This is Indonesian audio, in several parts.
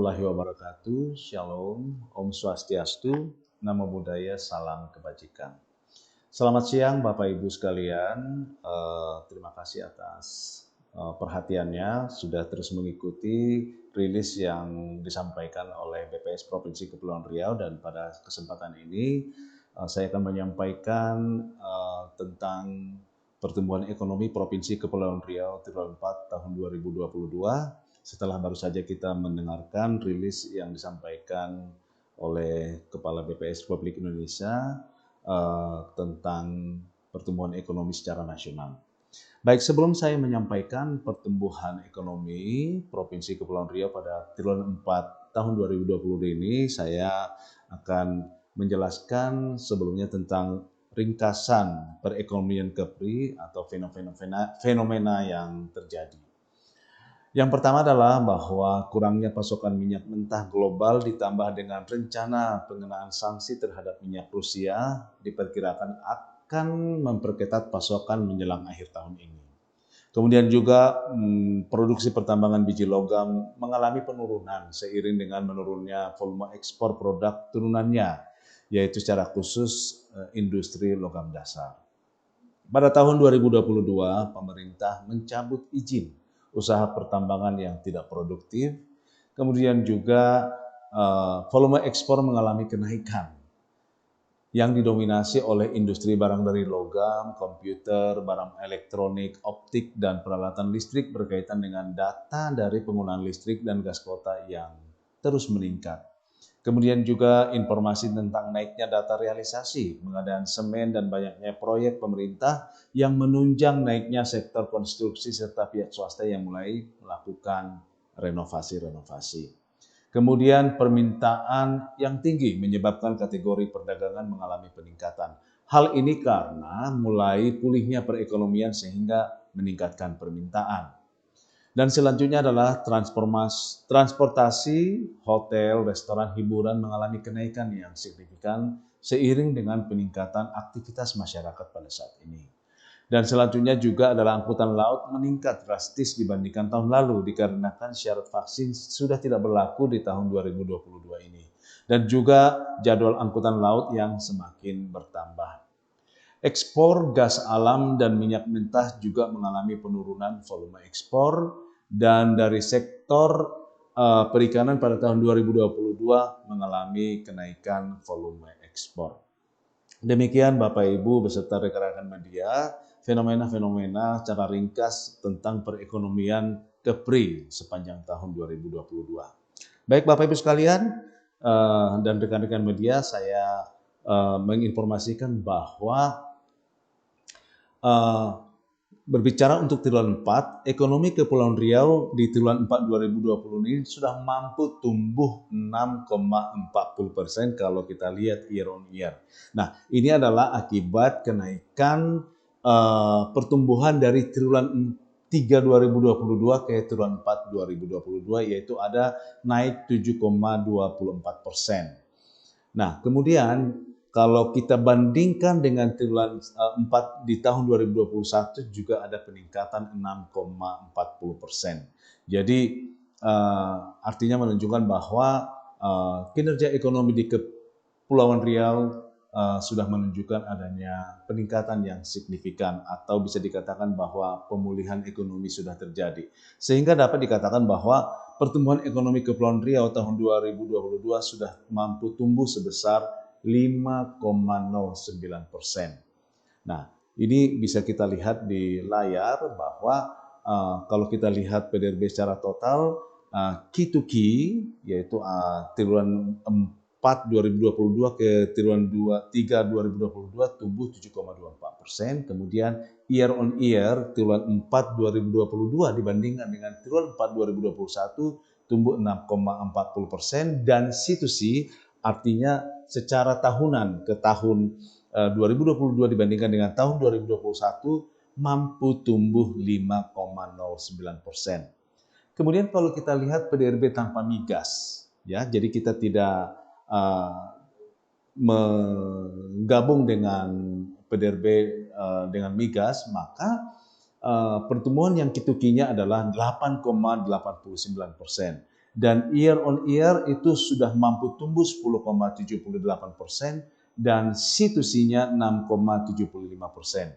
Warahmatullahi wabarakatuh, Shalom, Om Swastiastu, Namo Buddhaya, Salam Kebajikan. Selamat siang Bapak Ibu sekalian, terima kasih atas perhatiannya, sudah terus mengikuti rilis yang disampaikan oleh BPS Provinsi Kepulauan Riau, dan pada kesempatan ini saya akan menyampaikan tentang pertumbuhan ekonomi Provinsi Kepulauan Riau triwulan 4 tahun 2022. Setelah baru saja kita mendengarkan rilis yang disampaikan oleh Kepala BPS Republik Indonesia tentang pertumbuhan ekonomi secara nasional. Baik, sebelum saya menyampaikan pertumbuhan ekonomi Provinsi Kepulauan Riau pada triwulan 4 tahun 2020 ini, saya akan menjelaskan sebelumnya tentang ringkasan perekonomian Kepri atau fenomena yang terjadi. Yang pertama adalah bahwa kurangnya pasokan minyak mentah global ditambah dengan rencana pengenaan sanksi terhadap minyak Rusia diperkirakan akan memperketat pasokan menjelang akhir tahun ini. Kemudian juga produksi pertambangan biji logam mengalami penurunan seiring dengan menurunnya volume ekspor produk turunannya, yaitu secara khusus industri logam dasar. Pada tahun 2022, pemerintah mencabut izin usaha pertambangan yang tidak produktif, kemudian juga volume ekspor mengalami kenaikan yang didominasi oleh industri barang dari logam, komputer, barang elektronik, optik, dan peralatan listrik berkaitan dengan data dari penggunaan listrik dan gas kota yang terus meningkat. Kemudian juga informasi tentang naiknya data realisasi pengadaan semen dan banyaknya proyek pemerintah yang menunjang naiknya sektor konstruksi serta pihak swasta yang mulai melakukan renovasi-renovasi. Kemudian permintaan yang tinggi menyebabkan kategori perdagangan mengalami peningkatan. Hal ini karena mulai pulihnya perekonomian sehingga meningkatkan permintaan. Dan selanjutnya adalah transportasi, hotel, restoran, hiburan mengalami kenaikan yang signifikan seiring dengan peningkatan aktivitas masyarakat pada saat ini. Dan selanjutnya juga adalah angkutan laut meningkat drastis dibandingkan tahun lalu dikarenakan syarat vaksin sudah tidak berlaku di tahun 2022 ini. Dan juga jadwal angkutan laut yang semakin bertambah. Ekspor gas alam dan minyak mentah juga mengalami penurunan volume ekspor, dan dari sektor perikanan pada tahun 2022 mengalami kenaikan volume ekspor. Demikian Bapak Ibu beserta rekan-rekan media, fenomena-fenomena secara ringkas tentang perekonomian Kepri sepanjang tahun 2022. Baik Bapak Ibu sekalian dan rekan-rekan media, saya menginformasikan bahwa berbicara untuk triwulan 4, ekonomi Kepulauan Riau di triwulan 4 2020 ini sudah mampu tumbuh 6,40% kalau kita lihat year on year. Nah, ini adalah akibat kenaikan pertumbuhan dari triwulan 3 2022 ke triwulan 4 2022, yaitu ada naik 7,24%. Nah, kemudian kalau kita bandingkan dengan triwulan 4 di tahun 2021 juga ada peningkatan 6,40%. Jadi artinya menunjukkan bahwa kinerja ekonomi di Kepulauan Riau sudah menunjukkan adanya peningkatan yang signifikan, atau bisa dikatakan bahwa pemulihan ekonomi sudah terjadi. Sehingga dapat dikatakan bahwa pertumbuhan ekonomi Kepulauan Riau tahun 2022 sudah mampu tumbuh sebesar 5,09%. Nah, ini bisa kita lihat di layar bahwa kalau kita lihat PDRB secara total, Q2Q, yaitu triwulan 4 2022 ke triwulan 3 2022 tumbuh 7,24%. Kemudian year on year triwulan 4 2022 dibandingkan dengan triwulan 4 2021 tumbuh 6,40%, dan C2C artinya secara tahunan ke tahun 2022 dibandingkan dengan tahun 2021 mampu tumbuh 5,09%. Kemudian kalau kita lihat PDRB tanpa migas, ya, jadi kita tidak menggabung dengan PDRB dengan migas, maka pertumbuhan yang Q2Q-nya adalah 8,89%. Dan year on year itu sudah mampu tumbuh 10,78% dan C2C-nya 6,75%.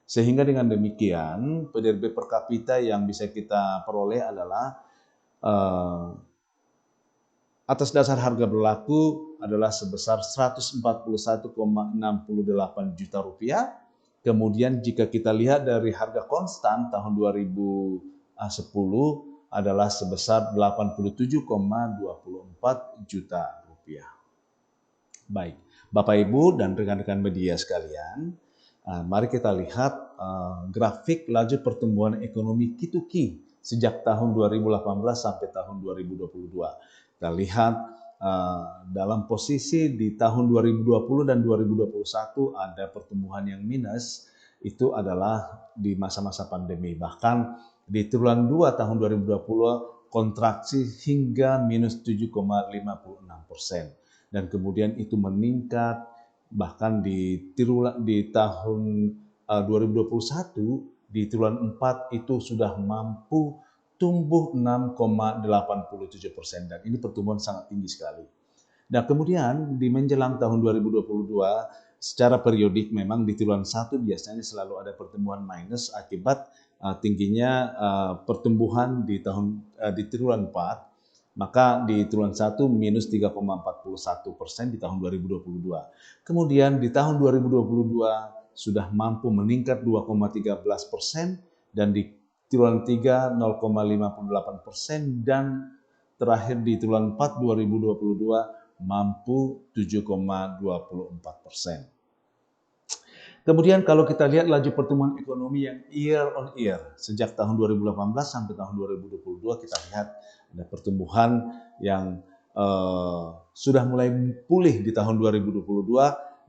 Sehingga dengan demikian PDRB per kapita yang bisa kita peroleh adalah atas dasar harga berlaku adalah sebesar 141,68 juta rupiah. Kemudian jika kita lihat dari harga konstan tahun 2010 adalah sebesar 87,24 juta rupiah. Baik, Bapak Ibu dan rekan-rekan media sekalian, mari kita lihat grafik laju pertumbuhan ekonomi Q2Q sejak tahun 2018 sampai tahun 2022. Kita lihat dalam posisi di tahun 2020 dan 2021 ada pertumbuhan yang minus, itu adalah di masa-masa pandemi. Bahkan di triwulan 2 tahun 2020 kontraksi hingga minus 7,56%. Dan kemudian itu meningkat bahkan di tahun 2021 di triwulan 4 itu sudah mampu tumbuh 6,87% dan ini pertumbuhan sangat tinggi sekali. Nah, kemudian di menjelang tahun 2022 secara periodik memang di triwulan 1 biasanya selalu ada pertumbuhan minus akibat tingginya pertumbuhan di triwulan 4. Maka di triwulan 1 minus 3,41% di tahun 2022. Kemudian di tahun 2022 sudah mampu meningkat 2,13% dan di triwulan 3 0,58% dan terakhir di triwulan 4 2022 mampu 7,24%. Kemudian kalau kita lihat laju pertumbuhan ekonomi yang year on year sejak tahun 2018 sampai tahun 2022 kita lihat ada pertumbuhan yang sudah mulai pulih di tahun 2022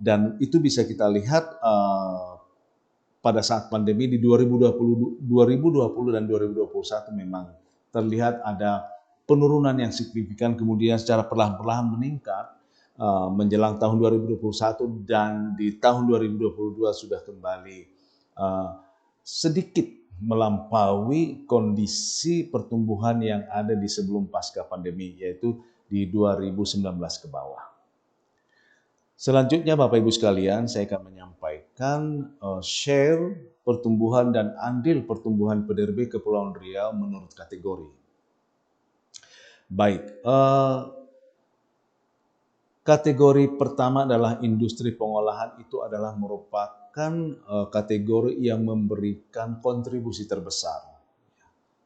dan itu bisa kita lihat pada saat pandemi di 2020 dan 2021 memang terlihat ada penurunan yang signifikan kemudian secara perlahan-lahan meningkat menjelang tahun 2021 dan di tahun 2022 sudah kembali sedikit melampaui kondisi pertumbuhan yang ada di sebelum pasca pandemi yaitu di 2019 ke bawah. Selanjutnya Bapak Ibu sekalian, saya akan menyampaikan share pertumbuhan dan andil pertumbuhan PDRB Kepulauan Riau menurut kategori. Baik, kategori pertama adalah industri pengolahan, itu adalah merupakan kategori yang memberikan kontribusi terbesar.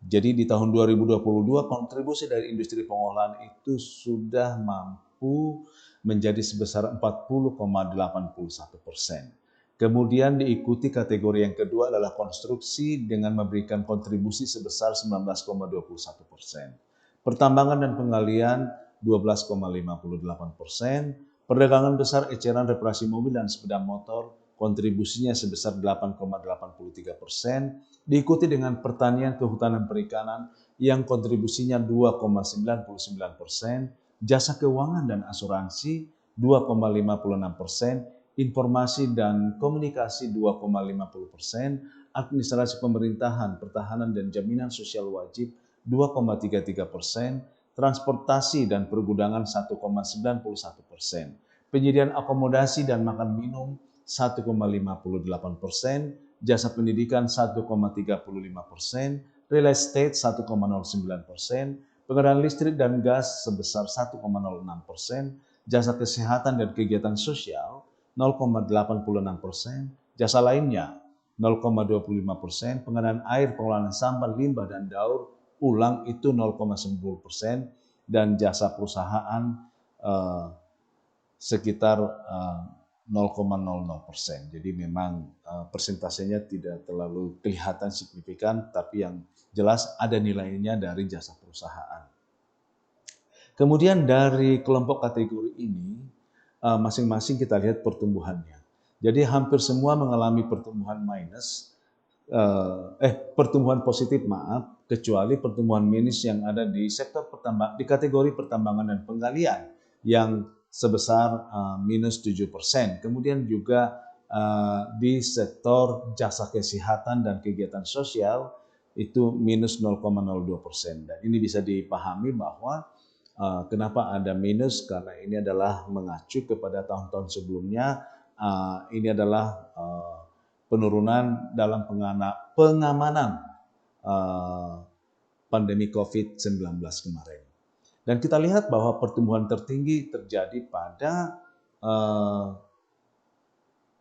Jadi di tahun 2022 kontribusi dari industri pengolahan itu sudah mampu menjadi sebesar 40,81%. Kemudian diikuti kategori yang kedua adalah konstruksi dengan memberikan kontribusi sebesar 19,21%. Pertambangan dan penggalian 12,58%. Perdagangan besar eceran reparasi mobil dan sepeda motor kontribusinya sebesar 8,83%. Diikuti dengan pertanian, kehutanan, perikanan yang kontribusinya 2,99%. Jasa keuangan dan asuransi 2,56%, informasi dan komunikasi 2,50%, administrasi pemerintahan, pertahanan dan jaminan sosial wajib 2,33%, transportasi dan pergudangan 1,91%, penyediaan akomodasi dan makan minum 1,58%, jasa pendidikan 1,35%, real estate 1,09%, pengadaan listrik dan gas sebesar 1,06%, jasa kesehatan dan kegiatan sosial 0,86%, jasa lainnya 0,25%, pengadaan air, pengelolaan sampah, limbah dan daur ulang itu 0,10%, dan jasa perusahaan sekitar 0,00%. Jadi memang persentasenya tidak terlalu kelihatan signifikan, tapi yang jelas ada nilainya dari jasa perusahaan. Kemudian dari kelompok kategori ini, masing-masing kita lihat pertumbuhannya. Jadi hampir semua mengalami pertumbuhan pertumbuhan positif kecuali pertumbuhan minus yang ada di sektor di kategori pertambangan dan penggalian yang sebesar minus 7%. Kemudian juga di sektor jasa kesehatan dan kegiatan sosial itu minus 0,02%. Dan ini bisa dipahami bahwa kenapa ada minus, karena ini adalah mengacu kepada tahun-tahun sebelumnya. Ini adalah penurunan dalam pengamanan pandemi COVID-19 kemarin. Dan kita lihat bahwa pertumbuhan tertinggi terjadi pada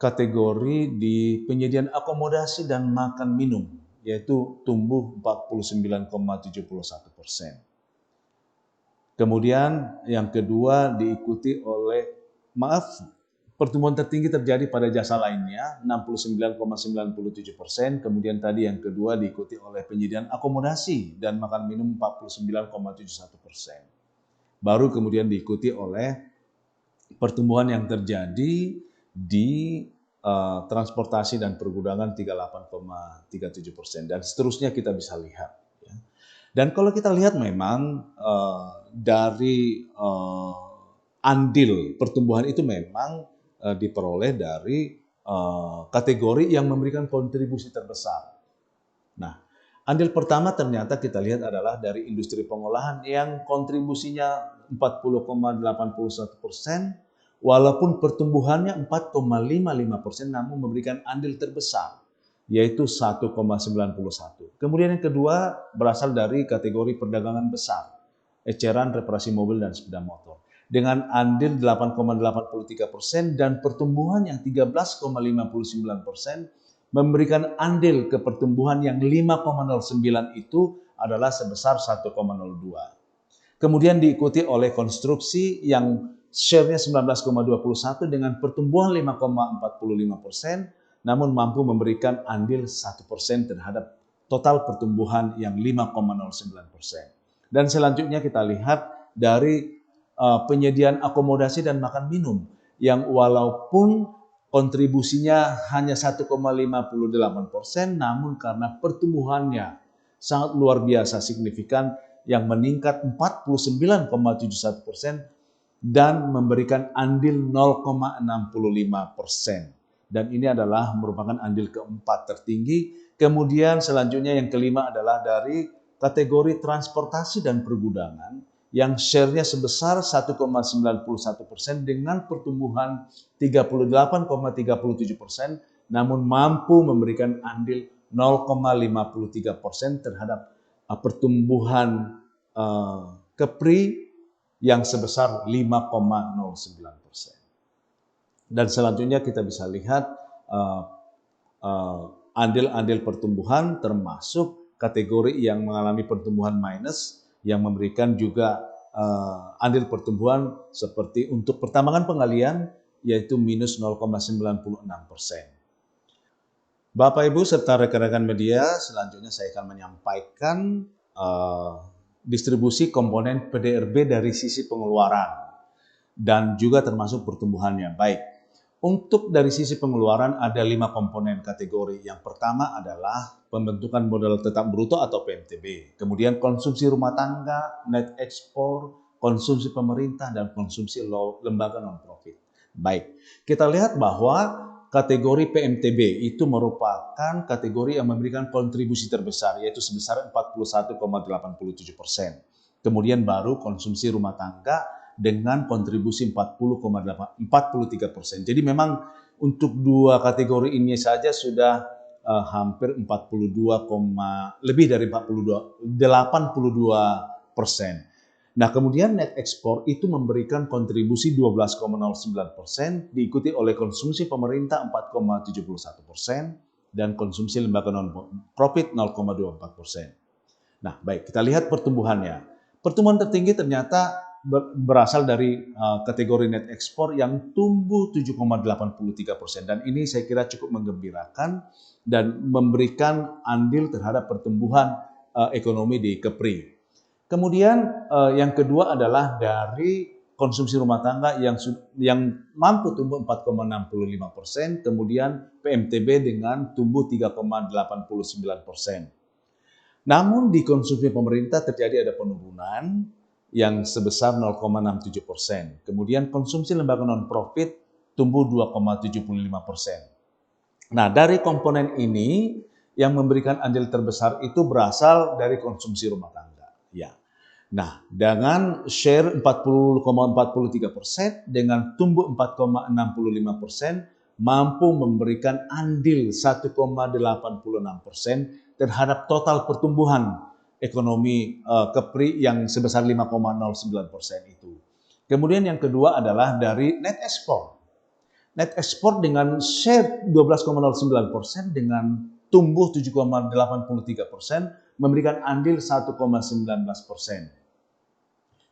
kategori di penyediaan akomodasi dan makan minum, yaitu tumbuh 49,71%. Kemudian yang kedua diikuti oleh, pertumbuhan tertinggi terjadi pada jasa lainnya 69,97%. Kemudian tadi yang kedua diikuti oleh penyediaan akomodasi dan makan minum 49,71%. Baru kemudian diikuti oleh pertumbuhan yang terjadi di transportasi dan pergudangan 38,37%, dan seterusnya kita bisa lihat. Dan kalau kita lihat memang dari andil pertumbuhan itu memang diperoleh dari kategori yang memberikan kontribusi terbesar. Nah, andil pertama ternyata kita lihat adalah dari industri pengolahan yang kontribusinya 40,81%, walaupun pertumbuhannya 4,55%, namun memberikan andil terbesar, yaitu 1,91. Kemudian yang kedua berasal dari kategori perdagangan besar, eceran, reparasi mobil, dan sepeda motor, dengan andil 8,83% dan pertumbuhan yang 13,59%, memberikan andil ke pertumbuhan yang 5,09 itu adalah sebesar 1,02. Kemudian diikuti oleh konstruksi yang share-nya 19,21 dengan pertumbuhan 5,45%, namun mampu memberikan andil 1% terhadap total pertumbuhan yang 5,09%. Dan selanjutnya kita lihat dari penyediaan akomodasi dan makan minum, yang walaupun kontribusinya hanya 1,58%, namun karena pertumbuhannya sangat luar biasa signifikan yang meningkat 49,71% dan memberikan andil 0,65%. Dan ini adalah merupakan andil keempat tertinggi. Kemudian selanjutnya yang kelima adalah dari kategori transportasi dan pergudangan yang share-nya sebesar 1,91% dengan pertumbuhan 38,37%, namun mampu memberikan andil 0,53% terhadap pertumbuhan Kepri yang sebesar 5,09%. Dan selanjutnya kita bisa lihat andil-andil pertumbuhan termasuk kategori yang mengalami pertumbuhan minus, yang memberikan juga andil pertumbuhan seperti untuk pertambangan penggalian, yaitu minus 0,96%. Bapak Ibu serta rekan-rekan media, selanjutnya saya akan menyampaikan distribusi komponen PDRB dari sisi pengeluaran dan juga termasuk pertumbuhannya. Baik, untuk dari sisi pengeluaran ada 5 komponen kategori. Yang pertama adalah pembentukan modal tetap bruto atau PMTB, kemudian konsumsi rumah tangga, net ekspor, konsumsi pemerintah, dan konsumsi lembaga non-profit. Baik, kita lihat bahwa kategori PMTB itu merupakan kategori yang memberikan kontribusi terbesar, yaitu sebesar 41,87%. Kemudian baru konsumsi rumah tangga dengan kontribusi 40,43%. Jadi memang untuk dua kategori ini saja sudah hampir 82, lebih dari 82, 82%. Nah, kemudian net ekspor itu memberikan kontribusi 12,09%, diikuti oleh konsumsi pemerintah 4,71% dan konsumsi lembaga non-profit 0,24%. Nah, baik, kita lihat pertumbuhannya. Pertumbuhan tertinggi ternyata berasal dari kategori net ekspor yang tumbuh 7,83%, dan ini saya kira cukup menggembirakan dan memberikan andil terhadap pertumbuhan ekonomi di Kepri. Kemudian yang kedua adalah dari konsumsi rumah tangga yang mampu tumbuh 4,65%, kemudian PMTB dengan tumbuh 3,89%. Namun di konsumsi pemerintah terjadi ada penurunan yang sebesar 0,67%. Kemudian konsumsi lembaga non-profit tumbuh 2,75%. Nah, dari komponen ini yang memberikan andil terbesar itu berasal dari konsumsi rumah tangga. Ya. Nah, dengan share 40,43% dengan tumbuh 4,65% mampu memberikan andil 1,86% terhadap total pertumbuhan ekonomi Kepri yang sebesar 5,09% itu. Kemudian yang kedua adalah dari net export. Net export dengan share 12,09% dengan tumbuh 7,83% memberikan andil 1,19%.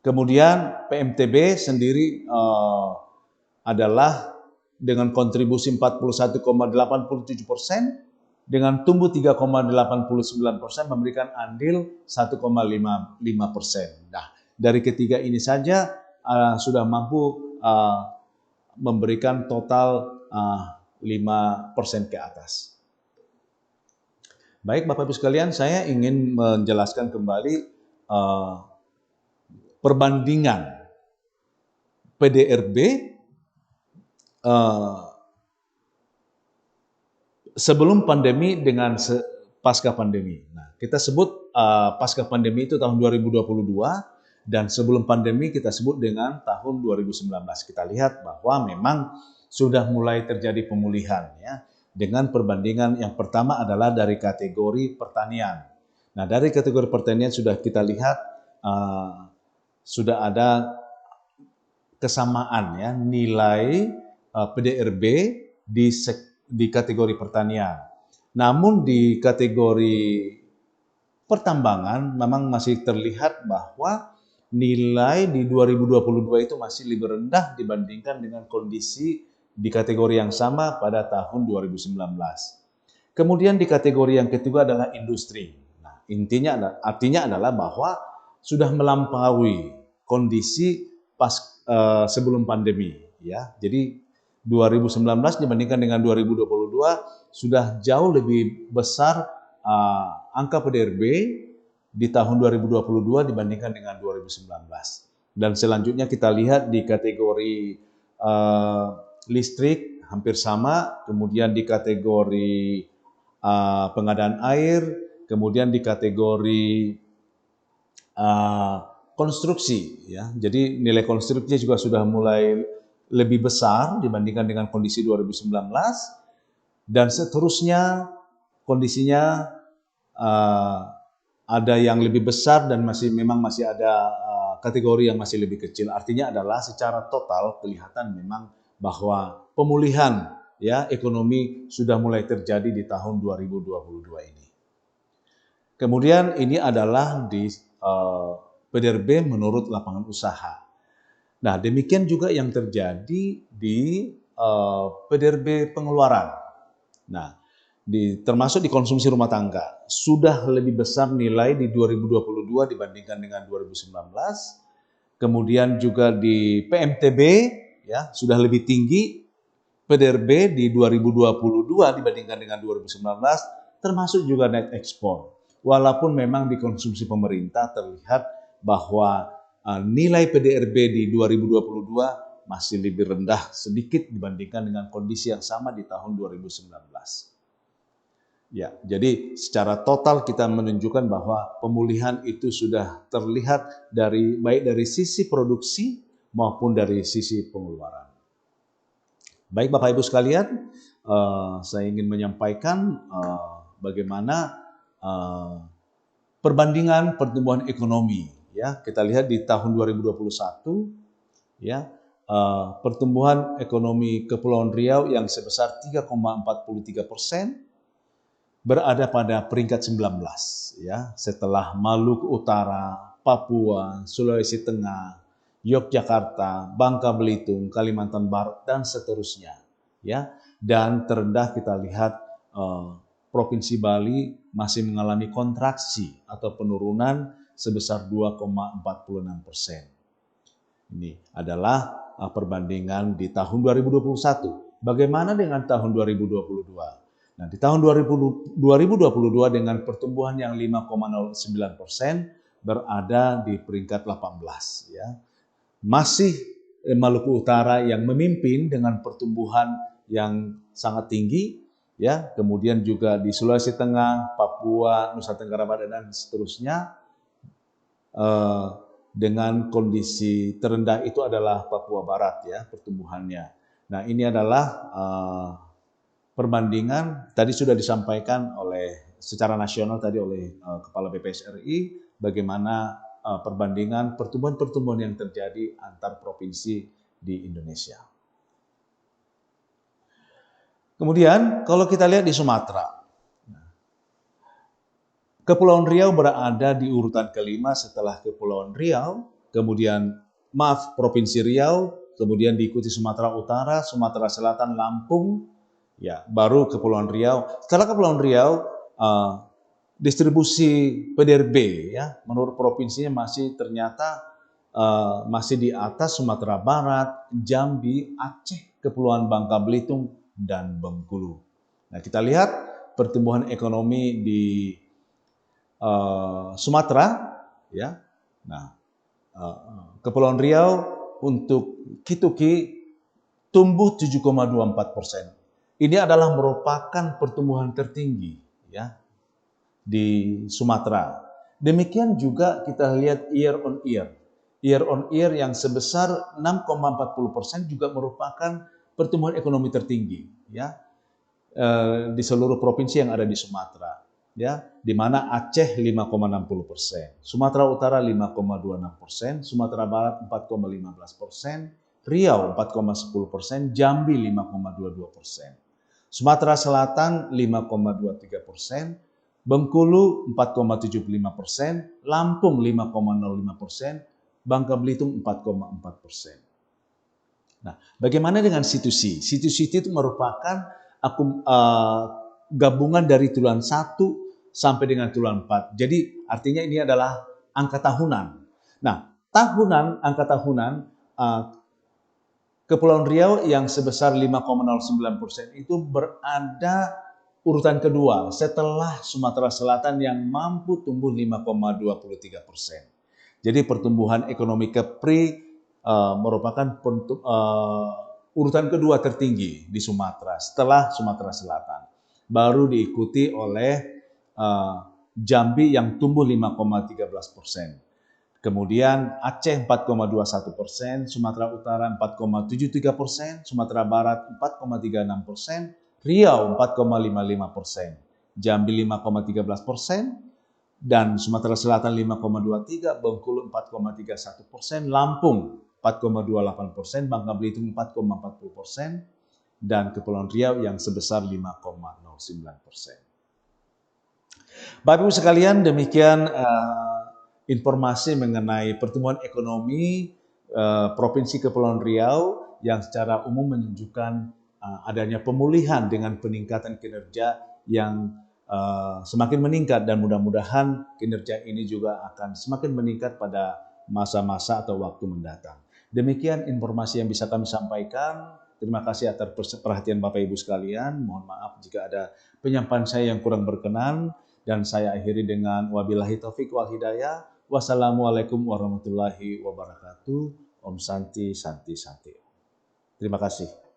Kemudian PMTB sendiri adalah dengan kontribusi 41,87% dengan tumbuh 3,89% memberikan andil 1,55%. Nah, dari ketiga ini saja sudah mampu memberikan total 5% ke atas. Baik Bapak Ibu sekalian, saya ingin menjelaskan kembali perbandingan PDRB sebelum pandemi dengan pasca pandemi. Nah, kita sebut pasca pandemi itu tahun 2022 dan sebelum pandemi kita sebut dengan tahun 2019. Kita lihat bahwa memang sudah mulai terjadi pemulihan ya. Dengan perbandingan yang pertama adalah dari kategori pertanian. Nah, dari kategori pertanian sudah kita lihat sudah ada kesamaan ya nilai PDRB di kategori pertanian. Namun di kategori pertambangan memang masih terlihat bahwa nilai di 2022 itu masih lebih rendah dibandingkan dengan kondisi di kategori yang sama pada tahun 2019. Kemudian di kategori yang ketiga adalah industri. Nah, artinya adalah bahwa sudah melampaui kondisi sebelum pandemi ya. Jadi 2019 dibandingkan dengan 2022 sudah jauh lebih besar angka PDRB di tahun 2022 dibandingkan dengan 2019. Dan selanjutnya kita lihat di kategori listrik hampir sama, kemudian di kategori pengadaan air, kemudian di kategori konstruksi ya. Jadi nilai konstruksi juga sudah mulai lebih besar dibandingkan dengan kondisi 2019 dan seterusnya kondisinya ada yang lebih besar dan memang masih ada kategori yang masih lebih kecil. Artinya adalah secara total kelihatan memang bahwa pemulihan ya ekonomi sudah mulai terjadi di tahun 2022 ini. Kemudian ini adalah di PDRB menurut lapangan usaha. Nah, demikian juga yang terjadi di PDRB pengeluaran. Nah, termasuk di konsumsi rumah tangga. Sudah lebih besar nilai di 2022 dibandingkan dengan 2019. Kemudian juga di PMTB ya sudah lebih tinggi PDRB di 2022 dibandingkan dengan 2019, termasuk juga net export. Walaupun memang di konsumsi pemerintah terlihat bahwa nilai PDRB di 2022 masih lebih rendah sedikit dibandingkan dengan kondisi yang sama di tahun 2019. Ya, jadi secara total kita menunjukkan bahwa pemulihan itu sudah terlihat baik dari sisi produksi maupun dari sisi pengeluaran. Baik Bapak Ibu sekalian, saya ingin menyampaikan bagaimana perbandingan pertumbuhan ekonomi. Ya, kita lihat di tahun 2021, ya pertumbuhan ekonomi Kepulauan Riau yang sebesar 3,43% berada pada peringkat 19, ya setelah Maluku Utara, Papua, Sulawesi Tengah, Yogyakarta, Bangka Belitung, Kalimantan Barat dan seterusnya, ya. Dan terendah kita lihat Provinsi Bali masih mengalami kontraksi atau penurunan sebesar 2,46%. Ini adalah perbandingan di tahun 2021. Bagaimana dengan tahun 2022? Nah, di tahun 2022 dengan pertumbuhan yang 5,09% berada di peringkat 18, ya. Masih Maluku Utara yang memimpin dengan pertumbuhan yang sangat tinggi ya, kemudian juga di Sulawesi Tengah, Papua, Nusa Tenggara Barat dan seterusnya. Dengan kondisi terendah itu adalah Papua Barat ya pertumbuhannya. Nah ini adalah perbandingan tadi sudah disampaikan oleh secara nasional tadi oleh Kepala BPS RI bagaimana perbandingan pertumbuhan-pertumbuhan yang terjadi antar provinsi di Indonesia. Kemudian kalau kita lihat di Sumatera, Kepulauan Riau berada di urutan kelima setelah Kepulauan Riau, kemudian Provinsi Riau, kemudian diikuti Sumatera Utara, Sumatera Selatan, Lampung, ya baru Kepulauan Riau. Setelah Kepulauan Riau, distribusi PDRB ya menurut provinsinya masih ternyata masih di atas Sumatera Barat, Jambi, Aceh, Kepulauan Bangka Belitung dan Bengkulu. Nah kita lihat pertumbuhan ekonomi di Sumatera, ya. Nah, Kepulauan Riau untuk Kituki tumbuh 7,24%. Ini adalah merupakan pertumbuhan tertinggi, ya, di Sumatera. Demikian juga kita lihat year on year yang sebesar 6,40% juga merupakan pertumbuhan ekonomi tertinggi, ya, di seluruh provinsi yang ada di Sumatera. Ya, di mana Aceh 5,60%, Sumatera Utara 5,26%, Sumatera Barat 4,15%, Riau 4,10%, Jambi 5,22%, Sumatera Selatan 5,23%, Bengkulu 4,75%, Lampung 5,05%, Bangka Belitung 4,4%. Nah, bagaimana dengan situ-C? Situ-C itu merupakan gabungan dari triwulan 1 sampai dengan triwulan 4. Jadi artinya ini adalah angka tahunan. Nah, angka tahunan Kepulauan Riau yang sebesar 5,09% itu berada urutan kedua setelah Sumatera Selatan yang mampu tumbuh 5,23%. Jadi pertumbuhan ekonomi Kepri merupakan urutan kedua tertinggi di Sumatera setelah Sumatera Selatan. Baru diikuti oleh Jambi yang tumbuh 5,13%. Kemudian Aceh 4,21%, Sumatera Utara 4,73%, Sumatera Barat 4,36%, Riau 4,55%, Jambi 5,13%, dan Sumatera Selatan 5,23%, Bengkulu 4,31%, Lampung 4,28%, Bangka Belitung 4,40%, dan Kepulauan Riau yang sebesar 5,09%. Bapak Ibu sekalian, demikian informasi mengenai pertumbuhan ekonomi Provinsi Kepulauan Riau yang secara umum menunjukkan adanya pemulihan dengan peningkatan kinerja yang semakin meningkat dan mudah-mudahan kinerja ini juga akan semakin meningkat pada masa-masa atau waktu mendatang. Demikian informasi yang bisa kami sampaikan. Terima kasih atas perhatian Bapak Ibu sekalian. Mohon maaf jika ada penyampaian saya yang kurang berkenan dan saya akhiri dengan wabillahi taufik wal hidayah. Wassalamualaikum warahmatullahi wabarakatuh. Om Santi, Santi, Santi. Terima kasih.